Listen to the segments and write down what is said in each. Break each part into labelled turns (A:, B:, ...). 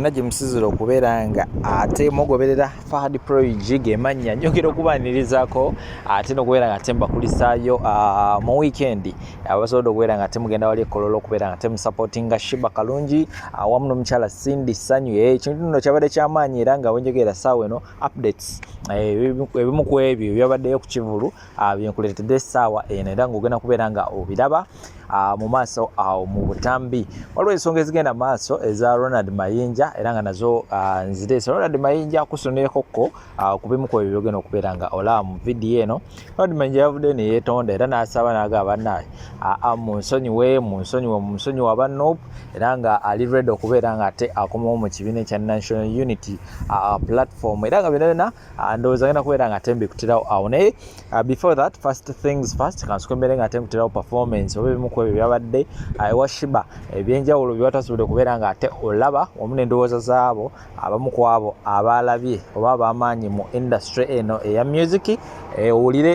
A: yonna gye musizira okubeera nga ate mugoberera Fahad Project gemanya njogera okubanirizaako ate n'okubeera nga tembakulisaayo mu weekend abasobodde okubeera nga temugenda wali ekkololo okubeera nga temusupportinga Shiba Kalungi awamu n'omukyala Cindy Sanyu ekintu nno kyabadde kyamaanyi era nga wenjogera ssaawa eno updates ebimu ku ebyo byabaddeyo ku Kivulu byenkuleetedde essaawa eno era ng'ogenda kubeera nga obiraba mu maaso awo mu butambi waliwo ensonga ezigenda maaso eza Ronald Mayinja era nga nazo nzireese Ronald Mayinja akusoneyekokko ku bimu ku ebyo byogenda okubeera nga olaba mu vidiyo eno Ronald Mayinja yavudde ne yeetonda era n'asaba n'agamba bannaye munsonyiwe abannopu era nga ali ready okubeera nga ate akomawo mu kibiina ekya National Unity platform era nga byonna ndowooza agenda kubeera nga ate mbikutirawo awo naye before that first things first kansooke mbeere nga ate mbikutirawo performance oba ebimu ku ebyo byabadde ewa Shiba ebyenjawulo byewatasobodde okubeera nga ate olaba wamu n'endowooza zaabo abamu ku abo abalabye oba abamaanyi mu industry eno eya music owulire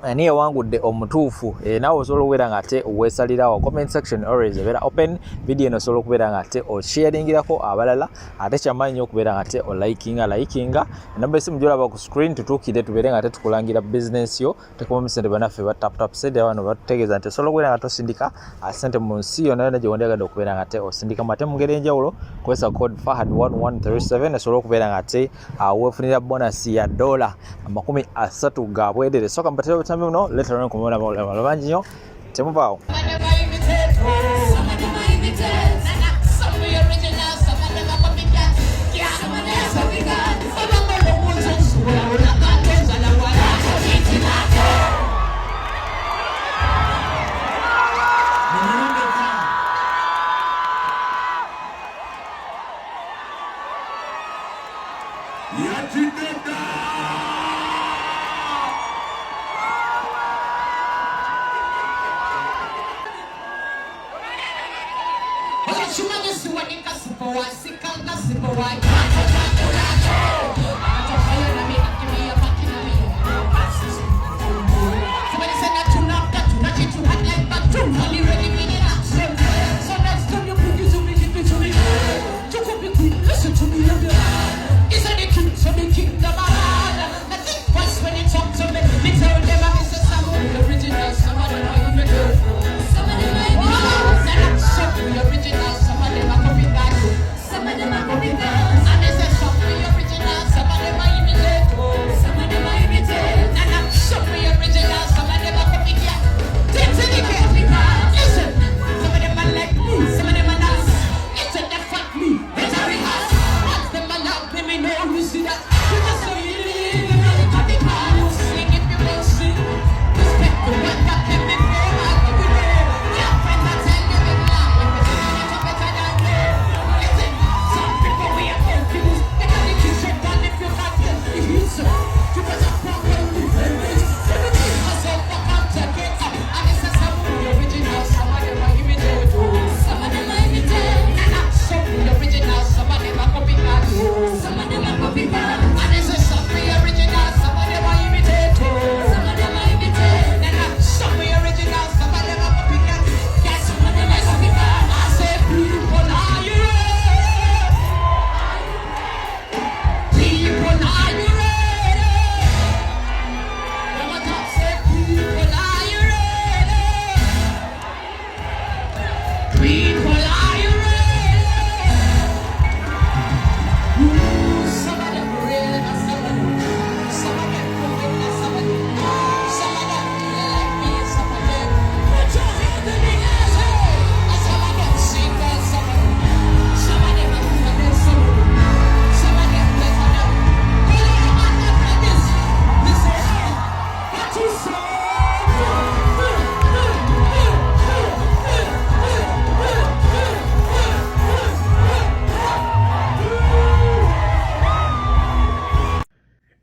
A: ani yawangudde omutuufu naawe osobola okubeera nga ate weesalirawo comment section always ebeera open video eno osobola okubeera nga ate osharingirako abalala ate kyamaanyi nnyo okubeera nga ate olikinga enamba esimu gyolaba ku screen tutuukire tubeere nga ate tukulangira business yo tekubamu sente banaffe bataptap sente wano batutegeeza nti osobola okubeera nga tosindika sente mu nsi yonna yonna gye wandyagadde okubeera nga ate osindikamu ate mu ngeri enjawulo kozesa code Fahad 1137 osobola okubeera nga ate weefunira bonasi ya $30 ga bwedere soka mpaterewo no later on kumona bangi nnyo temuvaawo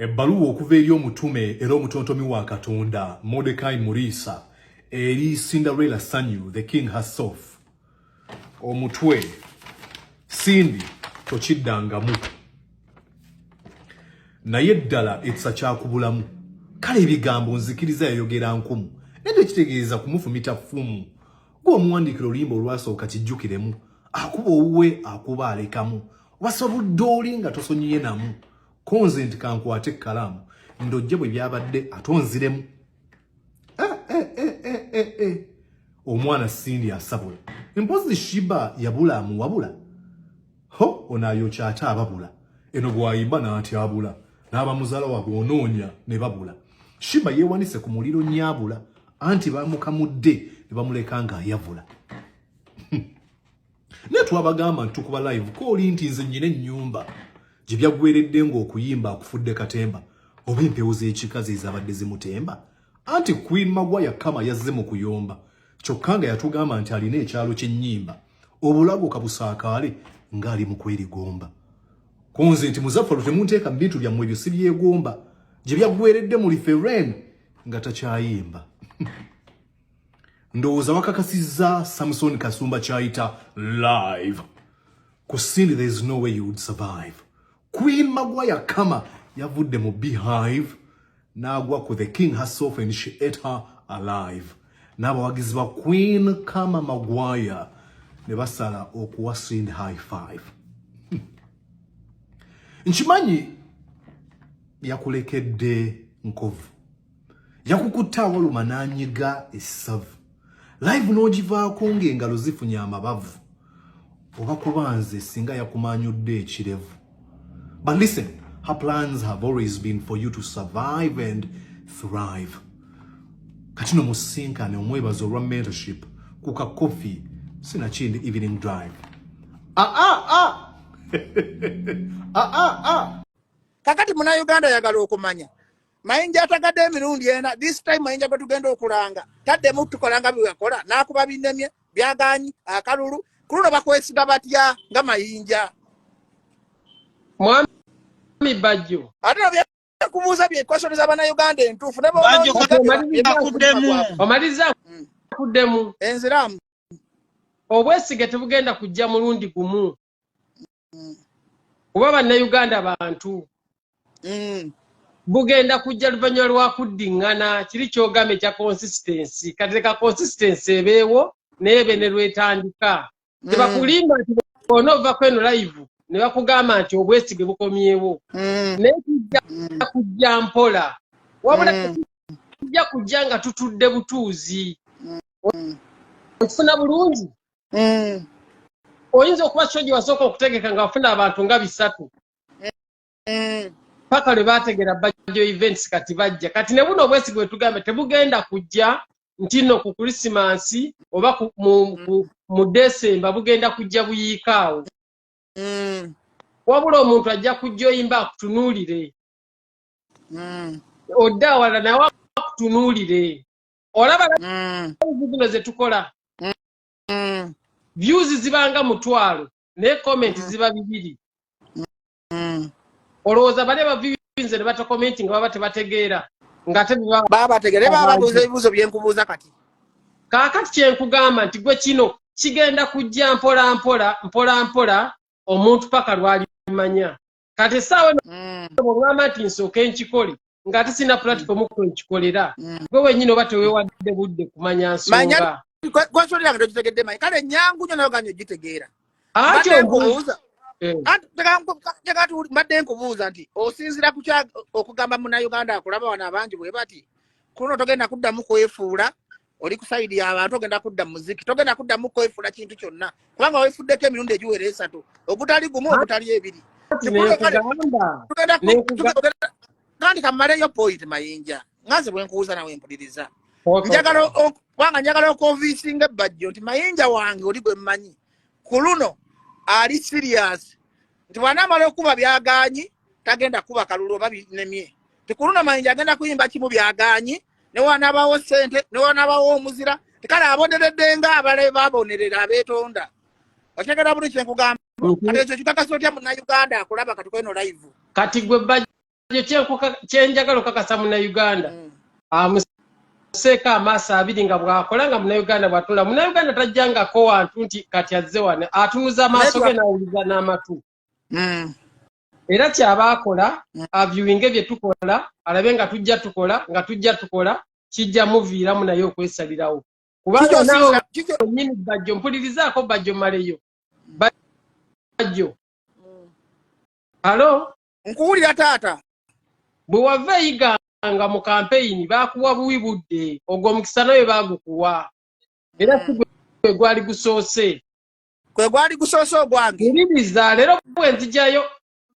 B: Ebbaluwa okuva eri omutume era omutontomi wa Katonda Mordecai Murisa eri Cinderella Sanyu the king herself omutwe Cindy tokiddangamu naye ddala etsa kyakubulamu kale ebigambo nzikiriza yayogera nkumu nende kitegeeza kumufumita ffumu gw'omuwandiikira oluyimba olwasooka kijjukiremu akuba owuwe akuba alekamu wasobudde oli nga tosonyiye namu konze nti kankwate ekkalamu ndojje bwe byabadde atonziremu omwana Sindi asabula empozi Shiba yabula amuwabula ho onayokya ate ababula eno bwayimba n'atyabula n'abamuzaala wabonoonya ne babula Shiba yeewanise ku muliro nnyabula anti bamukamudde ne bamuleka ng'ayavula ne twabagamba ntukuba live ko oli nti nze nnyina ennyumba gye byaggweredde ng'okuyimba akufudde katemba oba empewo z'ekikazi ezabadde zimutemba anti Queen Magwa yakama yazze mu kuyomba kyokka nga yatugamba nti alina ekyalo ky'ennyimba obulago kabusaakaale ng'ali mu kwerigomba konze nti muzaffalo temunteeka mu bintu byammwe ebyo si byegomba gye byaggweredde mu liferen nga takyayimba ndowooza wakakasizza Samson Kasumba kyayita live ku Sindi there is no way you would survive. Queen Magwa yakama yavudde mu beehive n'agwa ku the king herself and she ate her alive. N'abawagizi ba Queen Kama Magwaya ne basala okuwa Sindi high five. Nchimanyi yakulekedde nkovu yakukuta waluma n'anyiga essavu live n'ogivaako ng'engalo zifunye amabavu oba kubanze singa yakumanyudde ekirevu. But listen, her plans have always been for you to survive and thrive. Katino musinkane omwebazo olwa mentorship kuka coffee sinakindi evening drive.
C: Kakati muna Uganda yagala okumanya Mayinja atagadde emirundi ena this time Mayinja gwe tugenda okulanga taddemu tukolanga byekola n'akuba binnemye byaganyi akalulu kuluno bakwesiga batya nga Mayinja
D: mwami Bajjo
C: ate kubuuza bye question z'abana Uganda entuufu ne
D: omaliza kuddemu
C: enziramu
D: obwesige tebugenda kujja mulundi gumu kuba bannayuganda bantu bugenda kujja luvannyuma lwa kuddingana kiri kyogame kya consistency kateka consistency ebeewo neebe ne lwetandika tebakulimba nti onova kweno live ne bakugamba nti obwesige bukomyewo naye kujja mpola wabula kujja kujja nga tutudde butuuzi okufuna bulungi oyinza okuba kyo gye wasooka okutegeka nga wafuna abantu nga 3 paka lwe bategera Bajjo events kati bajja kati ne buno obwesige bwe tugambe tebugenda kujja nti no ku Christmas oba mu December bugenda kujja buyiikaawo wabula omuntu ajja kujja oyimba akutunuulire odda awala nawe akutunuulire olaba zino ze tukola views zibanga 1,000 ne comment ziba 2 olowooza bali abavinze ne bata commenting nga baba tebategeera nga
C: baba bategeere baba babuuza ebibuuzo byenkubuuza kati
D: kaakati kyenkugamba nti gwe kino kigenda kujja mpola omuntu paka lwalimanya kati essaawa olwama nti nsooke nkikole nga ate sina platform kwenkikolera gwe wenyini oba teweewadde budde kumanya nsonga
C: gwasolera nga tokitegedde mayi kale nyangu nyo nayo ganye ogitegeera mbadde nkubuuza nti osinzira ku okugamba Munnayuganda akulaba wano abangi bwe bati kuno togenda kuddamu kwefuula oli ku sayidi y'abantu ogenda kudda mu muziki togenda kuddamu kwefuula kintu kyonna kubanga weefuddeko emirundi egiwera 3 ogutali gumu ogutali 2 kandi kamaleyo point Mayinja ngaze bwe nkubuuza nawe mpuliriza njagala okonvinsinga Bajjo nti Mayinja wange oli gwe mmanyi ku luno ali serious nti bw'anaamala okuba byaganyi tagenda kuba kalulu oba binemye tikuluno Mayinja agenda kuyimba kimu byaganyi ne wanabawo sente ne wanabawo omuzira tikale aboneredde nga abale babonerera abeetonda otegera buli kyenkugamba kati ekyo kikakasa otya Munnayuganda akulaba kati kweno live
D: kati gwe Bajjo kyenjagala okakasa Munnayuganda amuseeka amaaso 2 nga bw'akola nga Munnayuganda bw'atula Munnayuganda tajjangako wantu nti kati azze wane atunuza amaaso ge n'awuliza n'amatu era kyaba akola aviewinge bye tukola alabe nga tujja tukola kijja muviiramu naye okwesalirawo kubanga nawe nyini Bajjo mpulirizaako Bajjo maleyo bajjo halo
C: nkuwulira taata
D: bwe wava eyiganga mu campaign bakuwa buwi budde ogwo omukisa nawe bagukuwa era si gwe gwali gusoose
C: kwe gwali gusoose ogwange
D: Niribiza leero bwe nzijayo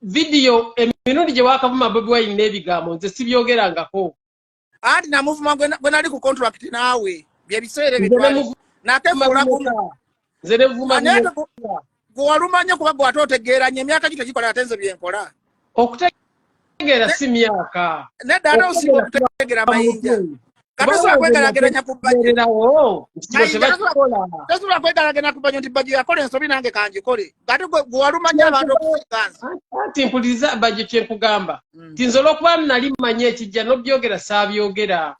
D: video emirundi gye wakavuma Bobi Wine n'ebigambo nze sibyogerangako
C: anti namuvuma gwe nali ku contract naawe bye biseera bitwale natefuula gumu
D: nze ne vuma
C: gwewalumanye kuba gwate otegeeranye emyaka gito gikola ate nze byenkola
D: okutegeera si myaka
C: nedda ate osinga okutegeera Mayinja katosobola kwegalageranya ku bajjo tosobola kwegalageranya ku bajjo nti bajjo yakola ensobi nange kanjikole ngate gwewalumanye abantu okusiganza
D: anti mpuliriza bajjo kye nkugamba tinzola okuba nali manye ekijja n'obyogera saabyogera